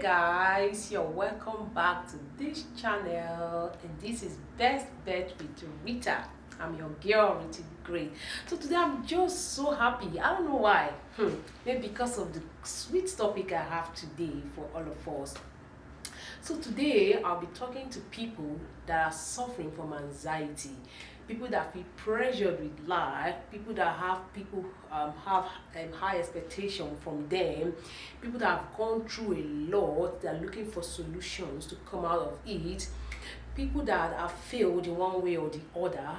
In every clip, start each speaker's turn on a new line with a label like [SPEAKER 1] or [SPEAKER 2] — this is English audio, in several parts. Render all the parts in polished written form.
[SPEAKER 1] guys, you're welcome back to this channel, and this is Best Bet with Rita. I'm your girl, Rita Great. So today I'm just so happy. I don't know why. Maybe because of the sweet topic I have today for all of us. So today I'll be talking to people that are suffering from anxiety, people that feel pressured with life, people that have high expectation from them, people that have gone through a lot, they're looking for solutions to come out of it, people that have failed in one way or the other,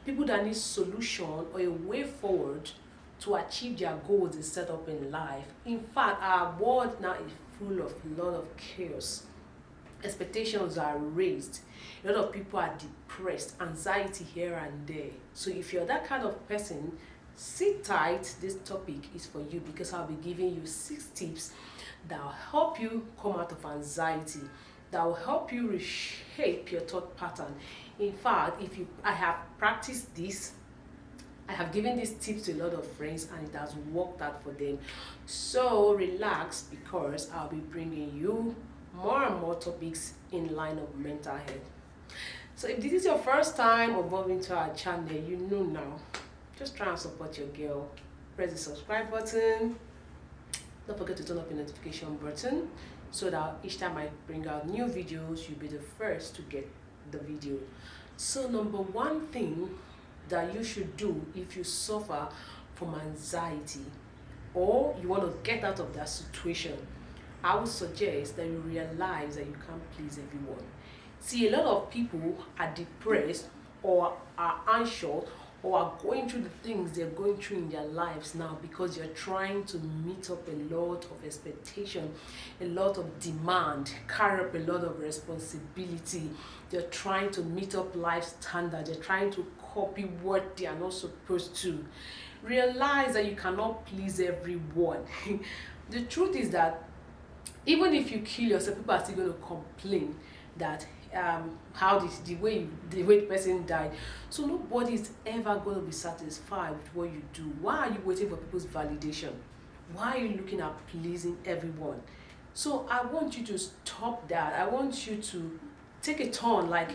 [SPEAKER 1] people that need solution or a way forward to achieve their goals they set up in life. In fact, our world now is full of a lot of chaos. Expectations are raised, a lot of people are depressed, anxiety here and there. So if you're that kind of person, sit tight. This topic is for you because I'll be giving you 6 tips that will help you come out of anxiety, that will help you reshape your thought pattern. In fact, I have practiced this, I have given these tips to a lot of friends and it has worked out for them. So relax because I'll be bringing you more and more topics in line of mental health. So if this is your first time of moving to our channel, you know now, just try and support your girl. Press the subscribe button. Don't forget to turn up the notification button so that each time I bring out new videos, you'll be the first to get the video. So number one thing that you should do if you suffer from anxiety or you want to get out of that situation, I would suggest that you realize that you can't please everyone. See, a lot of people are depressed or are anxious or are going through the things they're going through in their lives now because you're trying to meet up a lot of expectation, a lot of demand, carry up a lot of responsibility. They're trying to meet up life standards. They're trying to copy what they are not supposed to. Realize that you cannot please everyone. The truth is that even if you kill yourself, people are still going to complain that how the way the person died. So nobody is ever going to be satisfied with what you do. Why are you waiting for people's validation? Why are you looking at pleasing everyone? So I want you to stop that. I want you to take a turn, like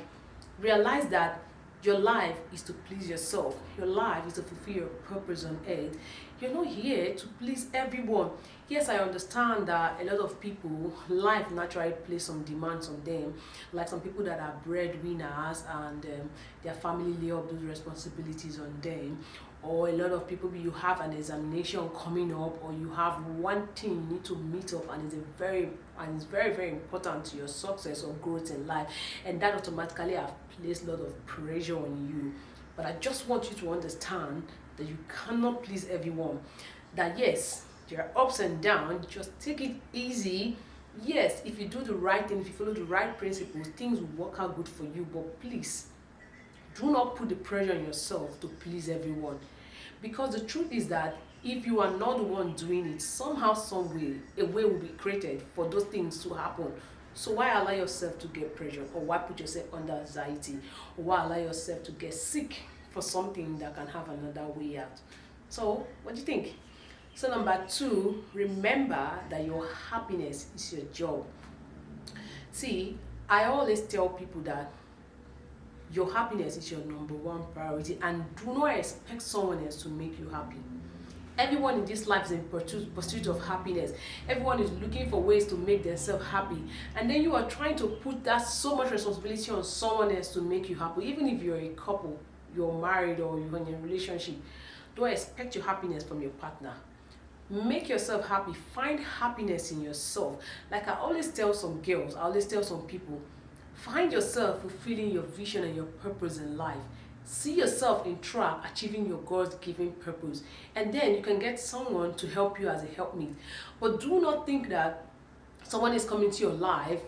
[SPEAKER 1] realize that your life is to please yourself. Your life is to fulfill your purpose on earth. You're not here to please everyone. Yes, I understand that a lot of people, life naturally places some demands on them. Like some people that are breadwinners and their family lay up those responsibilities on them. Or a lot of people, you have an examination coming up, or you have one thing you need to meet up, and it's very, very important to your success or growth in life, and that automatically have placed a lot of pressure on you. But I just want you to understand that you cannot please everyone. That yes, there are ups and downs. Just take it easy. Yes, if you do the right thing, if you follow the right principles, things will work out good for you. But please, do not put the pressure on yourself to please everyone. Because the truth is that if you are not the one doing it, somehow, some way, a way will be created for those things to happen. So why allow yourself to get pressure? Or why put yourself under anxiety? Or why allow yourself to get sick for something that can have another way out? So what do you think? So number 2, remember that your happiness is your job. See, I always tell people that your happiness is your number 1 priority, and do not expect someone else to make you happy. Everyone in this life is in pursuit of happiness. Everyone is looking for ways to make themselves happy. And then you are trying to put that so much responsibility on someone else to make you happy. Even if you're a couple, you're married, or you're in a relationship, don't expect your happiness from your partner. Make yourself happy. Find happiness in yourself. Like I always tell some girls, I always tell some people, find yourself fulfilling your vision and your purpose in life. See yourself in track achieving your God-given purpose, and then you can get someone to help you as a helpmeet. But do not think that someone is coming to your life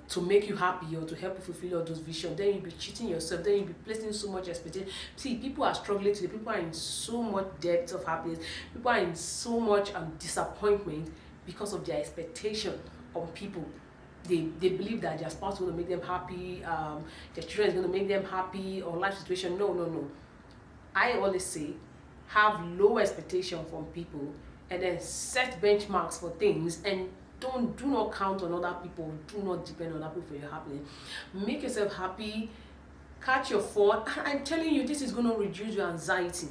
[SPEAKER 1] to make you happy or to help you fulfill all those visions. Then you'll be cheating yourself. Then you'll be placing so much expectation. See, people are struggling today. People are in so much depth of happiness. People are in so much disappointment because of their expectation on people. They believe that their spouse is going to make them happy, their children is going to make them happy, or life situation. No. I always say, have low expectation from people and then set benchmarks for things and Do not count on other people. Do not depend on other people for your happiness. Make yourself happy. Catch your phone. I'm telling you, this is going to reduce your anxiety.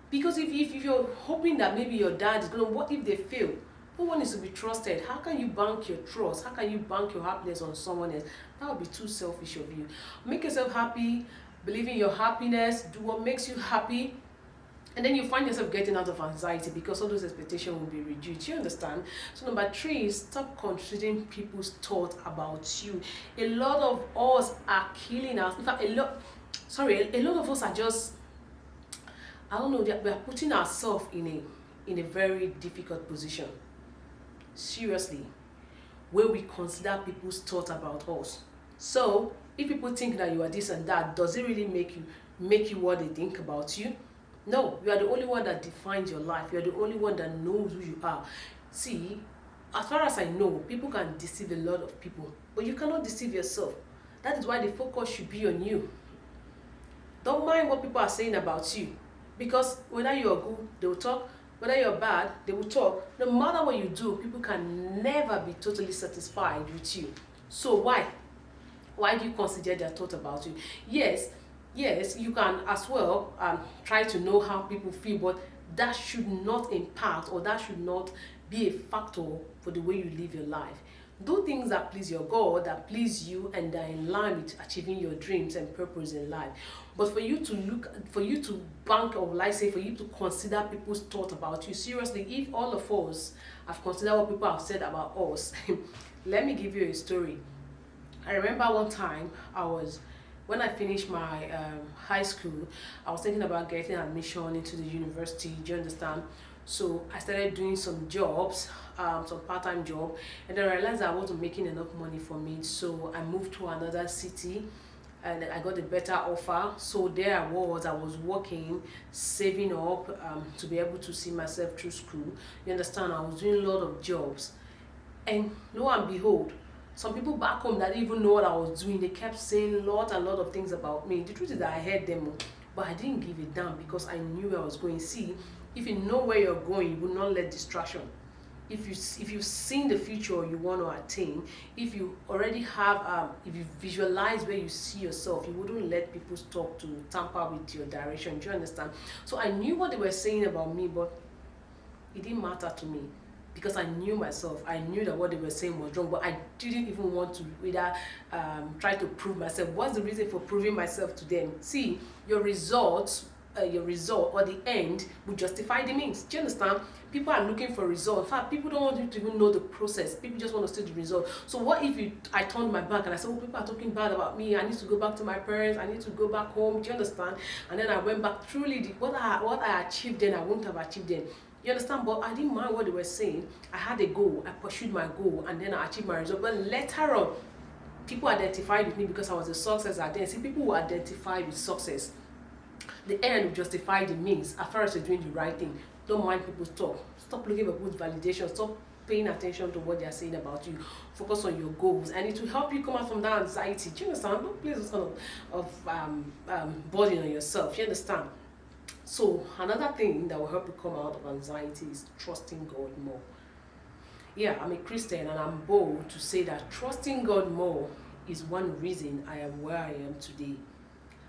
[SPEAKER 1] Because if you're hoping that maybe your dad is going to, what if they fail? No one is to be trusted. How can you bank your trust? How can you bank your happiness on someone else? That would be too selfish of you. Make yourself happy. Believe in your happiness. Do what makes you happy. And then you find yourself getting out of anxiety because all those expectations will be reduced. You understand? So number 3 is stop considering people's thoughts about you. A lot of us are killing us. In fact, a lot of us are just, I don't know, we are putting ourselves in a very difficult position. Seriously, where we consider people's thoughts about us. So if people think that you are this and that, does it really make you what they think about you? No, you are the only one that defines your life. You are the only one that knows who you are. See, as far as I know, people can deceive a lot of people, but you cannot deceive yourself. That is why the focus should be on you. Don't mind what people are saying about you, because whether you are good, they will talk. Whether you're bad, they will talk. No matter what you do, people can never be totally satisfied with you. So why? Why do you consider their thought about you? Yes, you can as well try to know how people feel, but that should not impact, or that should not be a factor for the way you live your life. Do things that please your God, that please you, and are in line with achieving your dreams and purpose in life. But for you to bank, or like say, for you to consider people's thought about you, seriously, if all of us have considered what people have said about us, let me give you a story. I remember one time when I finished my high school, I was thinking about getting admission into the university. Do you understand? So I started doing some jobs, some part-time job, and then I realized I wasn't making enough money for me. So I moved to another city, and I got a better offer. So there I was working, saving up to be able to see myself through school. You understand? I was doing a lot of jobs, and lo and behold, some people back home that didn't even know what I was doing, they kept saying a lot of things about me. The truth is that I heard them, but I didn't give it down because I knew where I was going. See, if you know where you're going, you will not let distraction. If you've seen the future you want to attain, if you already have if you visualize where you see yourself, you wouldn't let people's talk to tamper with your direction. Do you understand? So I knew what they were saying about me, but it didn't matter to me, because I knew myself. I knew that what they were saying was wrong, but I didn't even want to either try to prove myself. What's the reason for proving myself to them? See, your result or the end will justify the means. Do you understand? People are looking for results. In fact, people don't want you to even know the process. People just want to see the result. So what if I turned my back and I said, oh, people are talking bad about me, I need to go back to my parents, I need to go back home. Do you understand? And then I went back. Truly, what I achieved then, I wouldn't have achieved then. You understand? But I didn't mind what they were saying. I had a goal. I pursued my goal, and then I achieved my result. But later on, people identified with me because I was a success at then. See, people who identify with success, the end will justify the means. As far as you're doing the right thing, don't mind people's talk. Stop looking for people's validation. Stop paying attention to what they are saying about you. Focus on your goals, and it will help you come out from that anxiety. Do you understand? Don't place this kind of burden on yourself. You understand? So another thing that will help you come out of anxiety is trusting God more. Yeah, I'm a Christian, and I'm bold to say that trusting God more is one reason I am where I am today.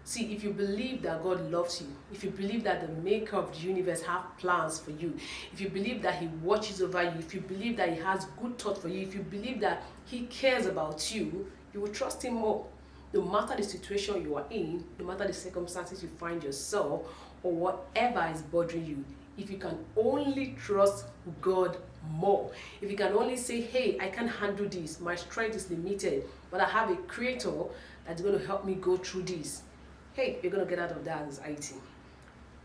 [SPEAKER 1] See, if you believe that God loves you, if you believe that the maker of the universe has plans for you, if you believe that he watches over you, if you believe that he has good thoughts for you, if you believe that he cares about you, you will trust him more. No matter the situation you are in, no matter the circumstances you find yourself, or whatever is bothering you, if you can only trust God more, if you can only say, hey, I can't handle this, my strength is limited, but I have a creator that's going to help me go through this, hey, you're going to get out of that anxiety.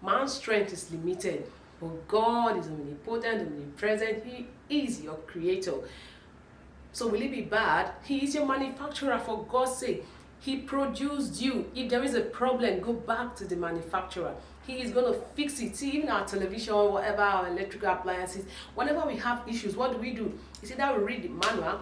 [SPEAKER 1] Man's strength is limited, but God is omnipotent, omnipresent. He is your creator. So will it be bad? He is your manufacturer, for God's sake. He produced you. If there is a problem, go back to the manufacturer. He is going to fix it. See, even our television, whatever, our electrical appliances, whenever we have issues, what do? It's either we read the manual,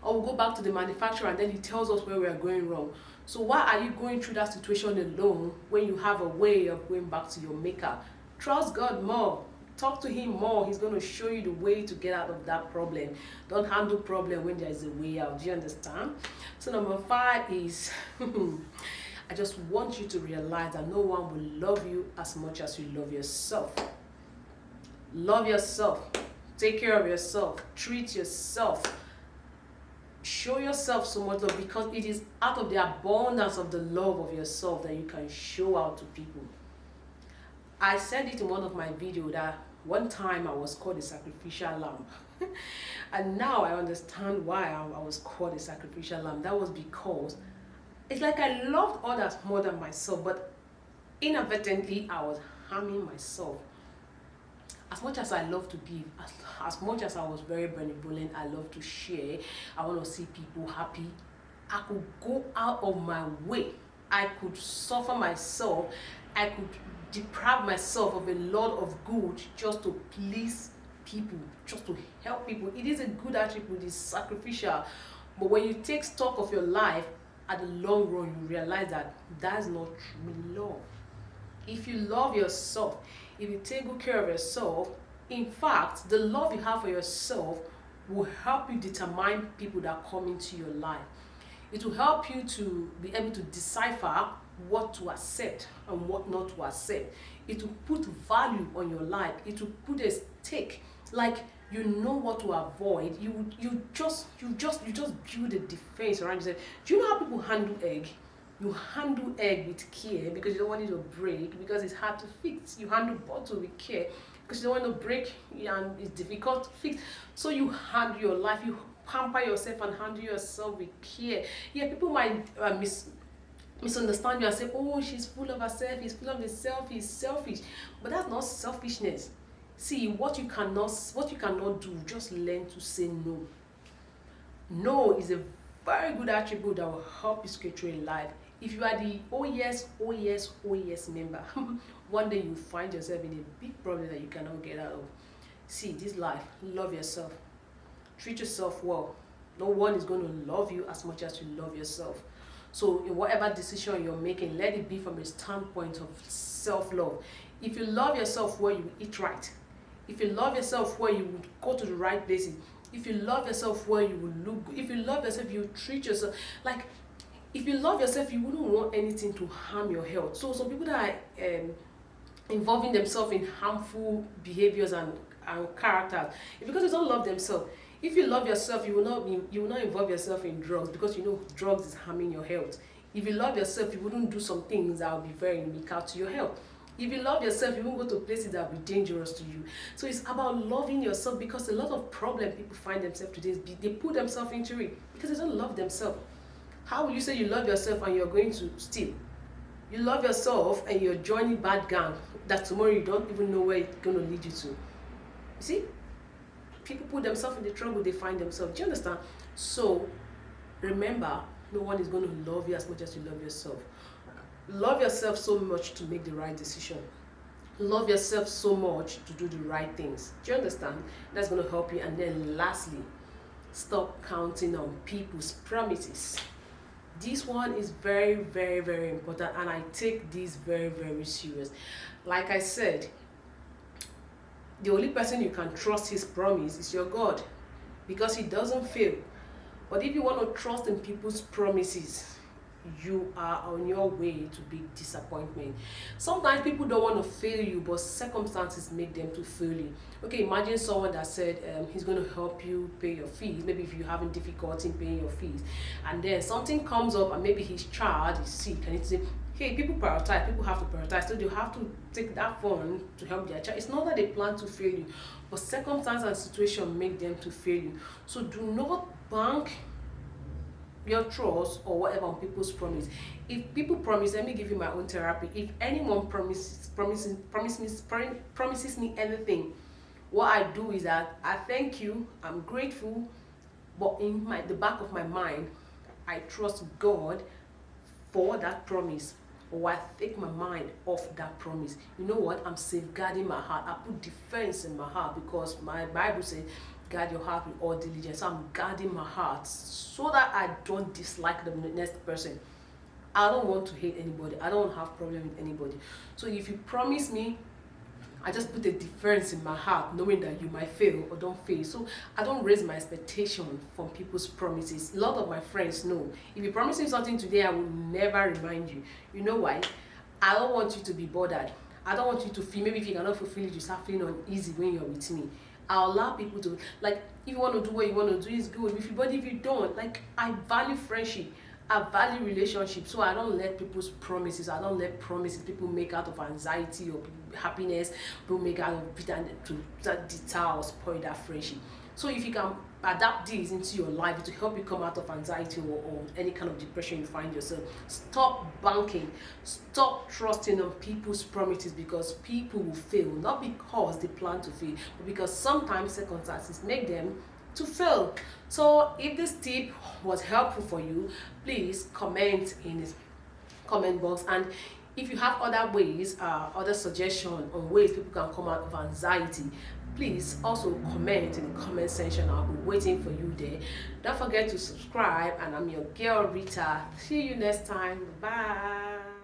[SPEAKER 1] or we go back to the manufacturer, and then he tells us where we are going wrong. So why are you going through that situation alone when you have a way of going back to your maker? Trust God more. Talk to him more. He's going to show you the way to get out of that problem. Don't handle problem when there is a way out. Do you understand? So number 5 is I just want you to realize that no one will love you as much as you love yourself. Love yourself. Take care of yourself. Treat yourself. Show yourself so much love, because it is out of the abundance of the love of yourself that you can show out to people. I said it in one of my videos that one time I was called a sacrificial lamb. And now I understand why I was called a sacrificial lamb. That was because it's like I loved others more than myself, but inadvertently I was harming myself. As much as I love to give, as much as I was very benevolent, I love to share, I want to see people happy, I could go out of my way. I could suffer myself. I could deprive myself of a lot of good just to please people, just to help people. It is a good attribute, it's sacrificial. But when you take stock of your life, at the long run, you realize that that's not true love. If you love yourself, if you take good care of yourself, in fact, the love you have for yourself will help you determine people that come into your life. It will help you to be able to decipher what to accept and what not to accept. It will put value on your life. It will put a stake, like you know what to avoid. You just build a defense around yourself. Do you know how people handle egg? You handle egg with care because you don't want it to break, because it's hard to fix. You handle bottle with care because you don't want to break and it's difficult to fix. So you handle your life, you pamper yourself and handle yourself with care. Yeah, people might misunderstand you and say, oh, she's full of herself, he's full of himself, he's selfish. But that's not selfishness. See, what you cannot do, just learn to say no. No is a very good attribute that will help you scale through in life. If you are the oh yes, oh yes, oh yes member, one day you find yourself in a big problem that you cannot get out of. See, this life, love yourself. Treat yourself well. No one is going to love you as much as you love yourself. So in whatever decision you're making, let it be from a standpoint of self-love. If you love yourself well, you will eat right. If you love yourself well, you would go to the right places. If you love yourself well, you will look good. If you love yourself, you treat yourself. Like, if you love yourself, you wouldn't want anything to harm your health. So some people that are involving themselves in harmful behaviors and characters, it's because they don't love themselves. If you love yourself, you will not involve yourself in drugs, because you know drugs is harming your health. If you love yourself, you wouldn't do some things that will be very inimical to your health. If you love yourself, you won't go to places that will be dangerous to you. So it's about loving yourself, because a lot of problem people find themselves today is they put themselves into it because they don't love themselves. How will you say you love yourself and you're going to steal? You love yourself and you're joining bad gang that tomorrow you don't even know where it's going to lead you to. You see? People put themselves in the trouble they find themselves. Do you understand? So remember, no one is going to love you as much as you love yourself. Love yourself so much to make the right decision. Love yourself so much to do the right things. Do you understand? That's going to help you. And then lastly, stop counting on people's promises. This one is very, very, very important, and I take this very, very serious. Like I said, the only person you can trust his promise is your God, because he doesn't fail. But if you want to trust in people's promises, you are on your way to big disappointment. Sometimes people don't want to fail you, but circumstances make them to fail you. Okay, imagine someone that said he's going to help you pay your fees. Maybe if you're having difficulty in paying your fees, and then something comes up and maybe his child is sick, and it's hey, people prioritize, people have to prioritize, so you have to take that fund to help their child. It's not that they plan to fail you, but circumstance and situation make them to fail you. So do not bank your trust or whatever on people's promise. If people promise, let me give you my own therapy. If anyone promises me anything, what I do is that I thank you, I'm grateful, but in the back of my mind, I trust God for that promise, or I take my mind off that promise. You know what? I'm safeguarding my heart. I put defense in my heart, because my Bible says, guard your heart with all diligence. So I'm guarding my heart so that I don't dislike the next person. I don't want to hate anybody. I don't have problem with anybody. So if you promise me, I just put a difference in my heart, knowing that you might fail or don't fail. So I don't raise my expectation from people's promises. A lot of my friends know, if you promise me something today, I will never remind you. You know why? I don't want you to be bothered. I don't want you to feel, maybe if you cannot fulfill it, you start feeling uneasy when you're with me. I'll allow people to, like, if you want to do what you want to do, it's good. But if you don't, like, I value friendship. I value relationships, so I don't let people's promises, I don't let promises people make out of anxiety or happiness, people make out of bitterness to deter or spoil that friendship. So if you can adapt these into your life to help you come out of anxiety or any kind of depression you find yourself, stop banking, stop trusting on people's promises, because people will fail, not because they plan to fail, but because sometimes circumstances make them to fail. So if this tip was helpful for you, please comment in the comment box, and if you have other ways, other suggestions on ways people can come out of anxiety, please also comment in the comment section. I'll be waiting for you there. Don't forget to subscribe, and I'm your girl Rita. See you next time. Bye.